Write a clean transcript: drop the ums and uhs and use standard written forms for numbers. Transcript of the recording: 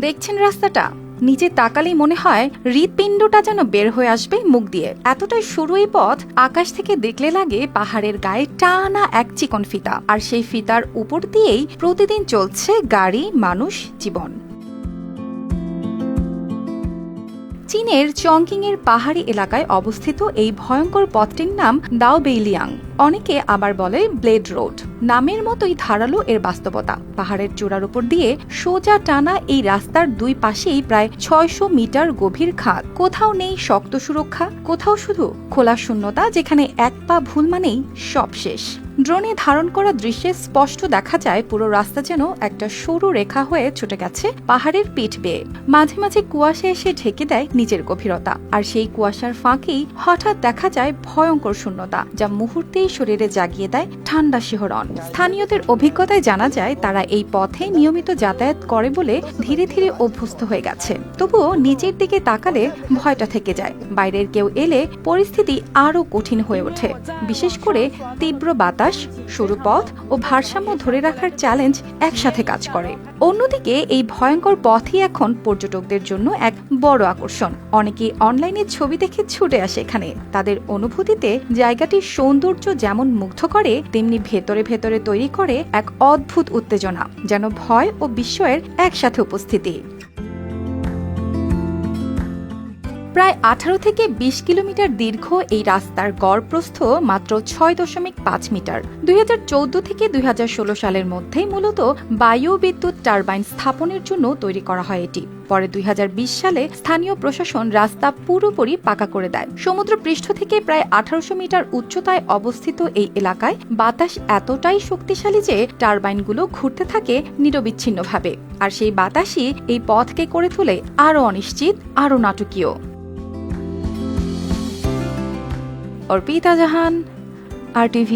দেখছেন রাস্তাটা? নিচে তাকালেই মনে হয় হৃৎপিণ্ডটা যেন বের হয়ে আসবে মুখ দিয়ে। এতটাই সরু এই পথ, আকাশ থেকে দেখলে লাগে পাহাড়ের গায়ে টানা এক চিকন ফিতা, আর সেই ফিতার উপর দিয়েই প্রতিদিন চলছে গাড়ি, মানুষ, জীবন। চীনের চংকিং এর পাহাড়ি এলাকায় অবস্থিত এই ভয়ঙ্কর পথটির নাম দাওবেইলিয়াং, অনেকে আবার বলে ব্লেড রোড। নামের মতোই ধারালো এর বাস্তবতা। পাহাড়ের চূড়ার উপর দিয়ে সোজা টানা এই রাস্তার দুই পাশেই প্রায় ৬০০ মিটার গভীর খাদ। কোথাও নেই শক্ত সুরক্ষা, কোথাও শুধু খোলা শূন্যতা, যেখানে এক পা ভুল মানেই সব শেষ। ড্রোনে ধারণ করা দৃশ্যে স্পষ্ট দেখা যায় পুরো রাস্তা যেন একটা সরু রেখা হয়ে ছুটে গেছে পাহাড়ের পিঠ বেয়ে। মাঝে মাঝে কুয়াশা এসে ঢেকে দেয় নিচের গভীরতা, আর সেই কুয়াশার ফাঁকেই হঠাৎ দেখা যায় ভয়ঙ্কর শূন্যতা, যা মুহূর্তেই শরীরে জাগিয়ে দেয় ঠান্ডা শিহরণ। স্থানীয়দের অভিজ্ঞতায় জানা যায় তারা এই পথে নিয়মিত যাতায়াত করে বলে ধীরে ধীরে অভ্যস্ত হয়ে গেছে। তবুও নিচের দিকে তাকালে ভয়টা থেকে যায়। বাইরের কেউ এলে পরিস্থিতি আরো কঠিন হয়ে ওঠে, বিশেষ করে তীব্র বাতাস, সরু পথ ও ভারসাম্য ধরে রাখার চ্যালেঞ্জ একসাথে কাজ করে। অন্যদিকে এই ভয়ঙ্কর পথই এখন পর্যটকদের জন্য এক বড় আকর্ষণ। অনেকেই অনলাইনে ছবি দেখে ছুটে আসে এখানে। তাদের অনুভূতিতে জায়গাটির সৌন্দর্য যেমন মুগ্ধ করে, তেমনি ভেতরে ভেতরে তৈরি করে এক অদ্ভুত উত্তেজনা, যেন ভয় ও বিস্ময়ের একসাথে উপস্থিতি। প্রায় 18 থেকে 20 কিলোমিটার দীর্ঘ এই রাস্তার গড় প্রস্থ মাত্র 6.5 মিটার। 2014 থেকে 2016 সালের মধ্যেই মূলত বায়ু বিদ্যুৎ টারবাইন স্থাপনের জন্য তৈরি করা হয় এটি। পরে 2020 সালে স্থানীয় প্রশাসন রাস্তা পুরোপুরি পাকা করে দেয়। সমুদ্র পৃষ্ঠ থেকে প্রায় 1800 মিটার উচ্চতায় অবস্থিত এই এলাকায় বাতাস এতটাই শক্তিশালী যে টারবাইনগুলো ঘুরতে থাকে নিরবিচ্ছিন্নভাবে, আর সেই বাতাসই এই পথকে করে তোলে আরো অনিশ্চিত, আরো নাটকীয়। অর্পিতা জাহান, RTV।